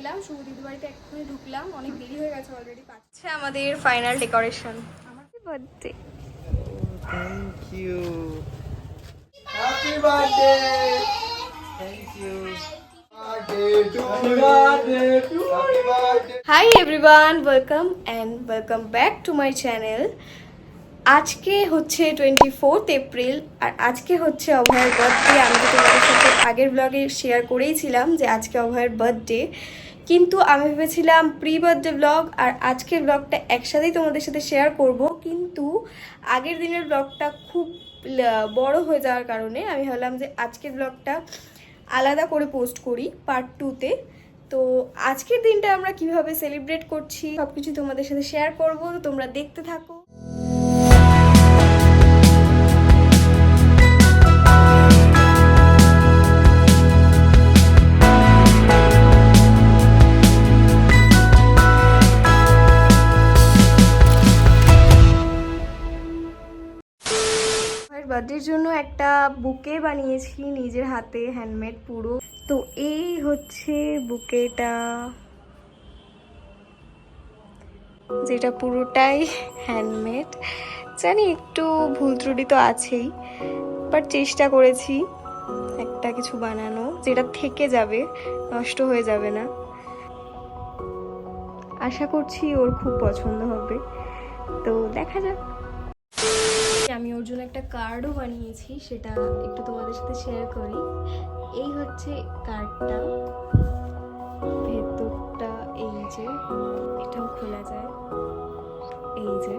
এলাম শুভ দিদি বাড়িতে, এক্ষুনি ঢুকলাম, অনেক দেরি হয়ে গেছে অলরেডি। পাচ্ছে আমাদের ফাইনাল ডেকোরেশন। আমার birthday. Thank you. Happy birthday. Thank you. Happy birthday to you. Happy birthday. Hi everyone, welcome back to my channel. আজকে হচ্ছে 24 এপ্রিল আর আজকে হচ্ছে অভয়ের বার্থডে। আমি তো তোমাদের সাথে আগের ব্লগে শেয়ার করেইছিলাম যে আজকে অভয়ের বার্থডে, কিন্তু আমি ভেবেছিলাম প্রি বার্থডে ব্লগ আর আজকের ব্লগটা একসাথেই তোমাদের সাথে শেয়ার করব, কিন্তু আগের দিনের ব্লগটা খুব বড় হয়ে যাওয়ার কারণে আমি ভাবলাম যে আজকের ব্লগটা আলাদা করে পোস্ট করি পার্ট 2-তে। তো আজকের দিনটা আমরা কিভাবে সেলিব্রেট করছি সবকিছু তোমাদের সাথে শেয়ার করব, তো তোমরা দেখতে থাকো। বার্থডের জন্য একটা বুকে বানিয়েছি নিজের হাতে, হ্যান্ডমেড পুরো। তো এই হচ্ছে বুকেটা, যেটা পুরোটাই হ্যান্ডমেড। জানি একটু ভুল ত্রুটি তো আছেই, বাট চেষ্টা করেছি একটা কিছু বানানো যেটা থেকে যাবে, নষ্ট হয়ে যাবে না। আশা করছি ওর খুব পছন্দ হবে, তো দেখা যাক। আমি ওর জন্য একটা কার্ডও বানিয়েছি, সেটা একটু তোমাদের সাথে শেয়ার করি। এই হচ্ছে কার্ডটা, ভেতরটা এই যে, এটাও খোলা যায়, এই যে।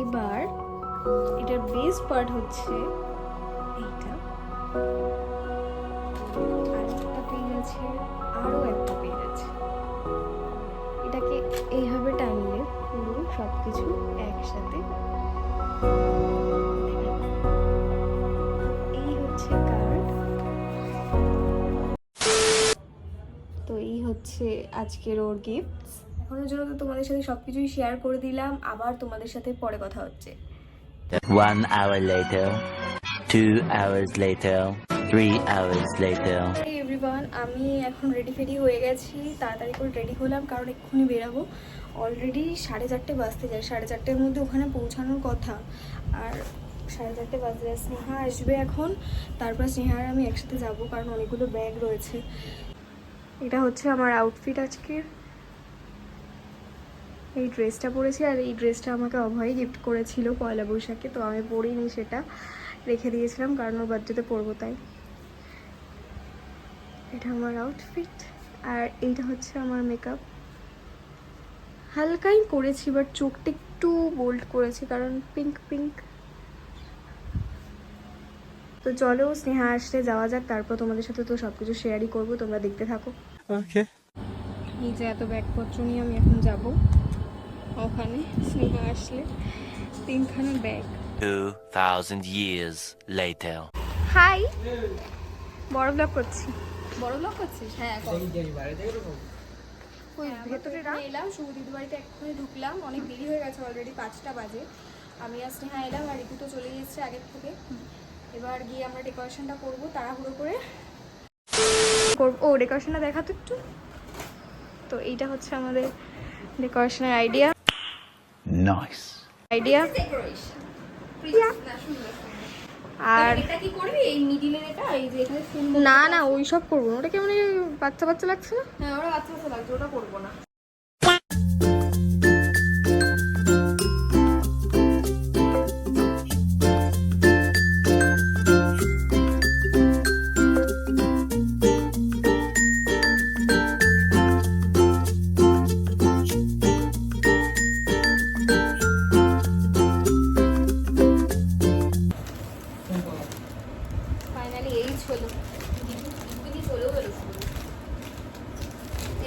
এবার এটার বেস পার্ট হচ্ছে এইটা, আর একটা পেজ আছে, আরও একটা পেজ আছে। এটাকে এইভাবে টানলে পুরো সবকিছু একসাথে। এই হচ্ছে কার্ড। তো এই হচ্ছে আজকের ওর গিফট। এখনের জন্য তো তোমাদের সাথে সবকিছুই শেয়ার করে দিলাম, আবার তোমাদের সাথে পরে কথা হচ্ছে। 1 hour later, 2 hours later, 3 hours later. Hey everyone, আমি এখন রেডি হয়ে গেছি, তাড়াতাড়ি করে রেডি হলাম কারণ এক্ষুনি বেরাবো। অলরেডি 4:30 বাজতে যায়, 4:30-র মধ্যে ওখানে পৌঁছানোর কথা, আর 4:30 বাজতে যায়। স্নেহা আসবে এখন, তারপর স্নেহা আর আমি একসাথে যাব কারণ অনেকগুলো ব্যাগ রয়েছে। এটা হচ্ছে আমার আউটফিট আজকের। এই ড্রেসটা পরেছি, আর এই ড্রেসটা আমাকে অভয় গিফট করেছিল পয়লা বৈশাখে, তো আমি পরিনি, সেটা রেখে দিয়েছিলাম কারণ ওর বার্থডেতে পরবো তাই। এটা আমার আউটফিট, আর এইটা হচ্ছে আমার মেকআপ। হালকাই করেছি, বাট চোখটা একটু বোল্ড করেছি কারণ পিঙ্ক পিঙ্ক। তো চলো স্নেহা আসলে যাওয়া যাক, তারপর তোমাদের সাথে তো সবকিছু শেয়ারই করবো, তোমরা দেখতে থাকো। ওকে। এই যে এত ব্যাগপত্র নিয়ে আমি এখন যাব ওখানে, স্নেহা আসলে 3খানা ব্যাগ। 2000 years later. হাই, বড় ব্লগ করছি। হ্যাঁ, ওই ভেতরে এলাম শুভ দিদি বাড়িতে, এক্ষুনি ঢুকলাম, অনেক দেরি হয়ে গেছে অলরেডি, 5টা বাজে। আমি আর স্নেহা এলাম, আর ঋতু তো চলে গেছে আগের থেকে। এবার গিয়ে আমরা ডেকোরেশনটা করবো তাড়াহুড়ো করে করবো। ও ডেকোরেশনটা দেখাতো একটু। তো এইটা হচ্ছে আমাদের ডেকোরেশনের আইডিয়া। আর এটা কি করবি, এই মিডিলের এটা, এই যে এখানে ফুল। না ওই সব করবো না, ওটা কেমন বাচ্চা বাচ্চা লাগছে না? হ্যাঁ, ওটা বাচ্চা বাচ্চা লাগছে, ওটা করবো না।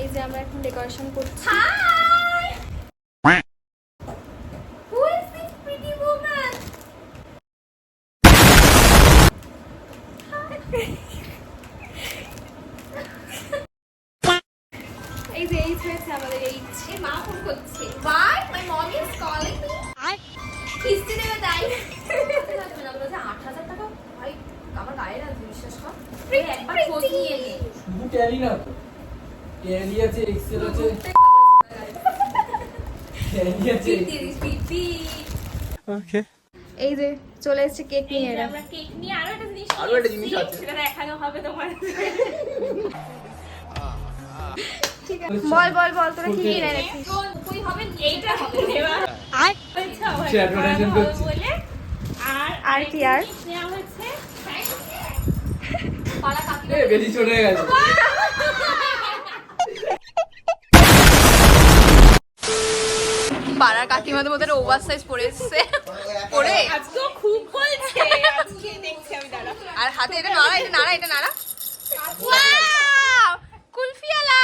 এই যে আমরা এখন ডেকোরেশন করছি। Who is this pretty woman? এই যে এই হয়েছে আমাদের এই মা ফোন করছে। Why? My mom is calling me. কিস্তি দেবে তাই। না বলে যে 8000 টাকা ভাই আমার গায়ে না বিশ্বাস কর। একবার খোঁজ নিয়ে নে। ট্যালি না তো ট্যালি আছে এক্সেল আছে ট্যালি আছে ওকে এই যে চলে এসেছে কেক নিয়ে এরা। আমরা কেক নিয়ে আরো একটা একটা জিনিস জিনিস আছে। সেটা দেখানো হবে তোমার। ঠিক আছে বল বল বল তোরা কি কি এনেছিস? কই হবে এইটা হবে এবার আর সে advertisement করছে। বলে আর কি আর? নেওয়া হচ্ছে পালা কাকিমা এ বেশি ছোট হয়ে গেছে পাড়ার কাকিমাদের মধ্যে ওভার সাইজ পরে এসেছে পরে আজকে খুব বলছে আজকে দেখছি আমি দাঁড়া আর হাতে এটা নাড়া এটা নাড়া এটা নাড়া ওয়াও কুলফিয়ালা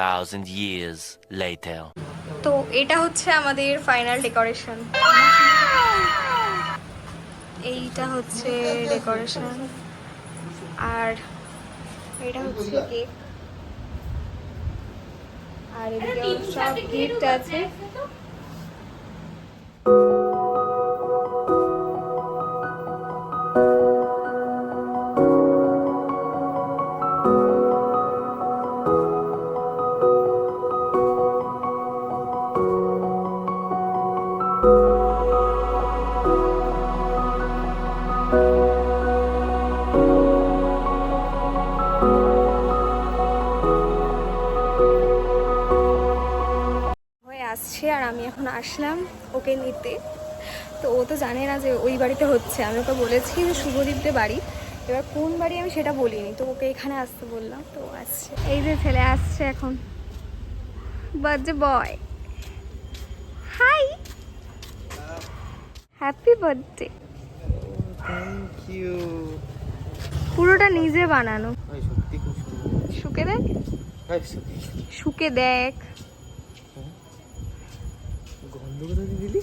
Thousand years later. তো এটা হচ্ছে আমাদের ফাইনাল ডেকোরেশন এইটা হচ্ছে ডেকোরেশন আর এটা হচ্ছে কেক আর এদিকে সব গিফট আছে হয়ে আসছে আর আমি এখন আসলাম ওকে নিতে তো ও তো জানে না যে ওই বাড়িতে হচ্ছে আমি ওকে বলেছি যে শুভদীপদের বাড়ি এবার কোন বাড়ি আমি সেটা বলিনি তো ওকে এখানে আসতে বললাম তো ও আসছে এই যে ছেলে আসছে এখন birthday boy hi happy birthday thank you পুরোটা নিজে বানানো ভাই সত্যি খুব সুন্দর শুকে দেখ ভাই সত্যি শুকে দেখ গন্ধ কোথা দিয়ে দিলি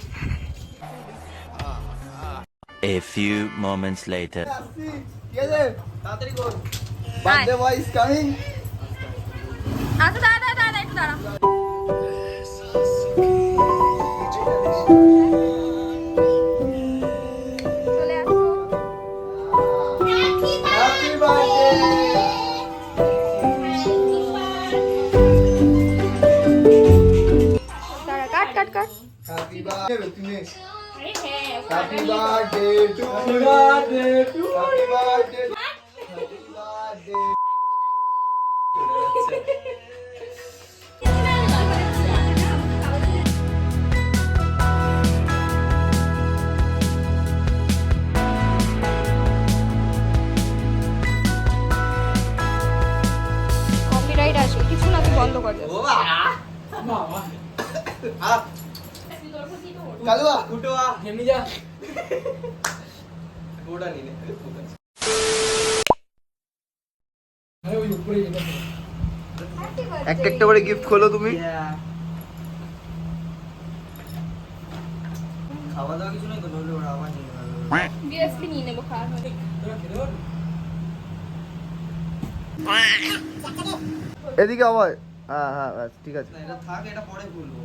A few moments later. আসছি ঠিক আছে তাড়াতাড়ি কর বার্থডে বয় ইজ কামিং আচ্ছা দাঁড়া দাঁড়া দাঁড়া একটু দাঁড়া চলে আসো হ্যাপি বার্থডে দাঁড়া কাট কাট কাট হ্যাপি বার্থডে তুমি আরে হ্যাঁ happy birthday to Happy birthday to happy birthday happy birthday copyright আসবে কিছু না তুই বন্ধ কর বাবা কালুয়া উঠোয়া হেমি যা ওটা নিলে আরে ওই উপরে যেটা একটা একটা করে গিফট খোলো তুমি খাওয়া দাওয়া কিছু নাই তো নইলে ওরা আবার নিয়ে নেবে বিএসপি নিয়ে নেবো খাওয়ার হবে তোরা খেতে পারবি এদিকে আবার হ্যাঁ হ্যাঁ ব্যাস ঠিক আছে এটা থাক এটা পরে খুলবো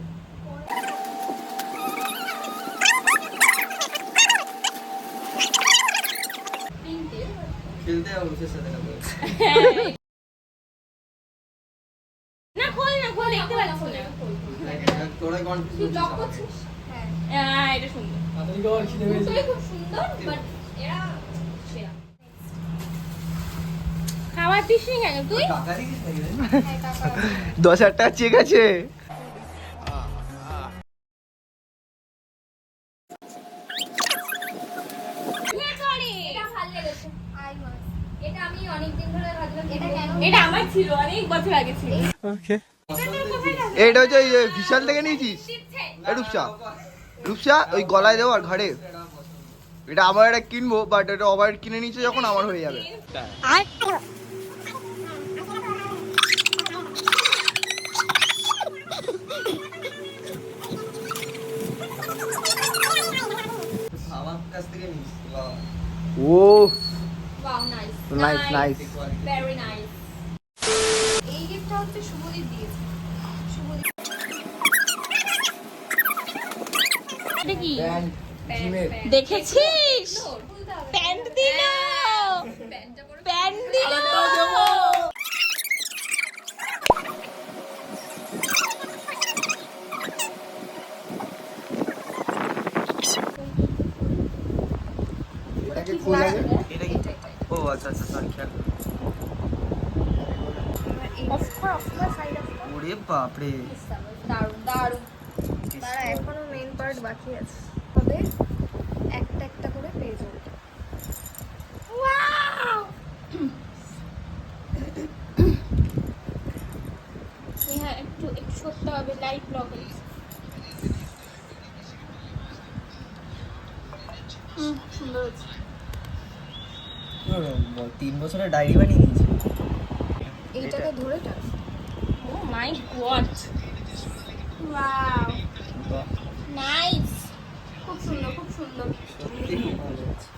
খেলতে হবে ওর সাথে না খোল দেখতে পাচ্ছি না তোরা কনফিউজ লক করছিস হ্যাঁ এটা সুন্দর তাড়াতাড়ি কর খিদে পেয়েছে দুটোই খুব সুন্দর বাট এরা সেরা খাবার দিস নি কেন তুই 10,000 টাকা চেক আছে এটা আমি অনেকদিন ধরে ভাবলাম এটা কেন এটা আমার ছিল অনেক বছর আগে ছিল ওকে এটা তোর কোথায় গেছে এটা হচ্ছে ওই যে বিশাল থেকে নিয়েছিস এ রূপসা রূপসা ওই গলায় দেবো আর ঘাড়ে এটা আবার এটা কিনবো বাট এটা আবার কিনে নিচ্ছে যখন আমার হয়ে যাবে নাইস নাইস। Very nice. এই গিফটটা হচ্ছে শুভদীপ দিয়েছে। শুভদীপ এটা কি? দেখেছিস? প্যান্ট দিল। প্যান্ট দিল। এটাকে ফুল লাগে। এটা কি? ও আচ্ছা আচ্ছা সরি খেয়াল। ওরে বাপ রে। দারুণ দারুণ। তারা এখনো মেইন পার্ট বাকি আছে, তবে একটা একটা করে পেয়ে যাবে। ওয়াও! স্নেহা একটু সরতে হবে, লাইট ব্লক হচ্ছে। সুন্দর হচ্ছে। 3 বছরের ডায়েরি বানিয়ে দিয়েছি। এইটাকে ধরে টান। ও মাই গড, ওয়াও, নাইস, খুব সুন্দর খুব সুন্দর। সত্যি খুব ভালো হয়েছে।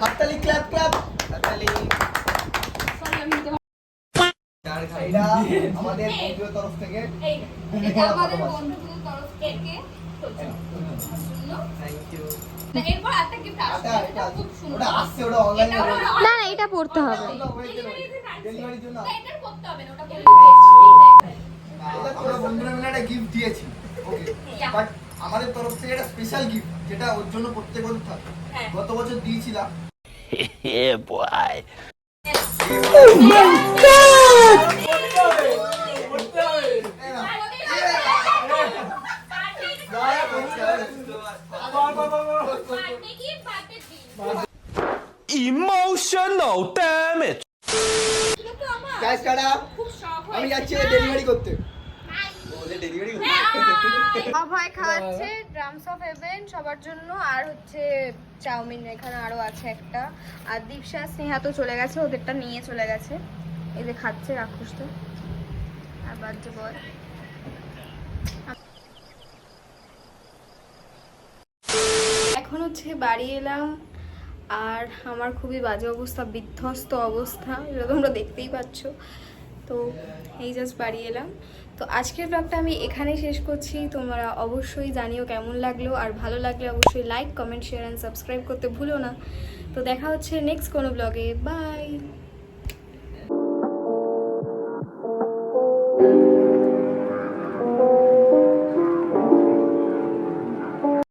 হাততালি ক্ল্যাপ ক্ল্যাপ হাততালি। সরি আমি নিতে চার খাইরা আমাদের বন্ধুদের তরফ থেকে এই এটা আমাদের বন্ধুদের তরফ থেকে থ্যাংক ইউ। এরপর একটা গিফট আসছে, এটা খুব সুন্দর। ওটা আসছে, ওটা অনলাইনে এটা হয়েছে। না না, এটা পড়তে হবে। ডেলিভারির জন্য এটা করতে হবে না, ওটা বলে এটা আমরা বন্ধুরা মিলে একটা গিফট দিয়েছি। ওকে, Yeah. বাট আমাদের তরফ থেকে একটা স্পেশাল গিফট যেটা ওর জন্য প্রত্যেক বছর থাকে। হ্যাঁ। গত বছর দিয়েছিলাম। Yeah, boy. Emotional damage. Guys কাটা আমি যাচ্ছি ডেলিভারি করতে। ওদের ডেলিভারি করতে। অভয় খাওয়াচ্ছে ড্রামস অফ হেভেন সবার জন্য, আর হচ্ছে চাউমিন এখানে আরো আছে একটা। আর দীপশা স্নেহা তো চলে গেছে, ওদেরটা নিয়ে চলে গেছে। এই যে খাচ্ছে রাক্ষসটা আর বার্থডে বয়। এখন হচ্ছে বাড়ি এলাম, আর আমার খুবই বাজে অবস্থা, বিধ্বস্ত অবস্থা, যেটা তোমরা দেখতেই পাচ্ছ। তো এই জাস্ট বাড়ি এলাম। তো আজকের ব্লগটা আমি এখানেই শেষ করছি। তোমরা অবশ্যই জানিও কেমন লাগলো, আর ভালো লাগলে অবশ্যই like comment share and subscribe করতে ভুলো না। তো দেখা হচ্ছে নেক্সট কোনো ব্লগে। বাই।